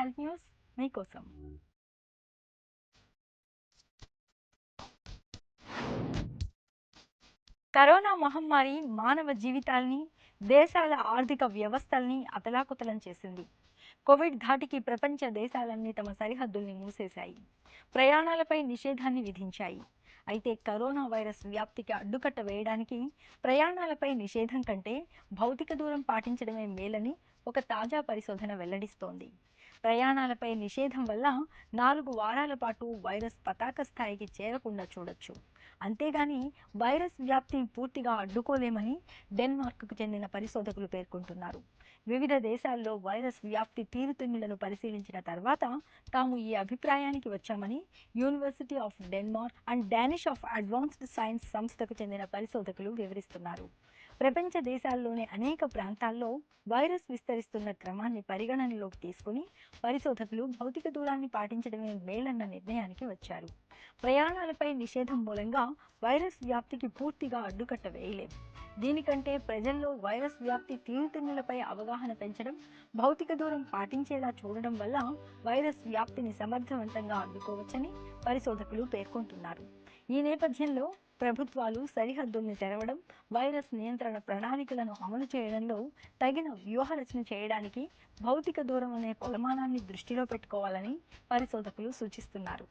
Health news మీకోసం. Corona మహమ్మారి మానవ జీవితాల్ని, దేశాల ఆర్థిక వ్యవస్థల్ని అతలాకుతలం చేసింది. కోవిడ్ ధాటికి ప్రపంచ దేశాలన్నీ తమ సరిహద్దుల్ని మూసేశాయి. ప్రయాణాలపై నిషేధాన్ని విధించాయి. అయితే కరోనా వైరస్ వ్యాప్తికి అడ్డుకట్ట వేయడానికి ప్రయాణాలపై నిషేధం కంటే భౌతిక దూరం పాటించడమే మేలని ఒక తాజా పరిశోధన వెల్లడిస్తోంది. ప్రయాణాలపై నిషేధం వల్ల 4 వారాల పాటు వైరస్ పతాక స్థాయికి చేరకుండా చూడొచ్చు. అంతేగాని వైరస్ వ్యాప్తిని పూర్తిగా అడ్డుకోలేమని డెన్మార్క్కు చెందిన పరిశోధకులు పేర్కొంటున్నారు. వివిధ దేశాల్లో వైరస్ వ్యాప్తి తీరుతెన్నులను పరిశీలించిన తర్వాత తాము ఈ అభిప్రాయానికి వచ్చామని university of Denmark and Danish of advanced science సంస్థకు చెందిన పరిశోధకులు వివరిస్తున్నారు. ప్రపంచ దేశాల్లోని అనేక ప్రాంతాల్లో వైరస్ విస్తరిస్తున్న క్రమాన్ని పరిగణనలోకి తీసుకుని పరిశోధకులు భౌతిక దూరాన్ని పాటించడమే మేలన్న నిర్ణయానికి వచ్చారు. ప్రయాణాలపై నిషేధం మూలంగా వైరస్ వ్యాప్తికి పూర్తిగా అడ్డుకట్ట వేయలేదు. దీనికంటే ప్రజల్లో వైరస్ వ్యాప్తి తీరుతెన్నులపై అవగాహన పెంచడం, భౌతిక దూరం పాటించేలా చూడడం వల్ల వైరస్ వ్యాప్తిని సమర్థవంతంగా అడ్డుకోవచ్చని పరిశోధకులు పేర్కొంటున్నారు. ఈ నేపథ్యంలో ప్రభుత్వాలు సరిహద్దుల్ని తెరవడం, వైరస్ నియంత్రణ ప్రణాళికలను అమలు చేయడంలో తగిన వ్యూహరచన చేయడానికి భౌతిక దూరం అనే కొలమానాన్ని దృష్టిలో పెట్టుకోవాలని పరిశోధకులు సూచిస్తున్నారు.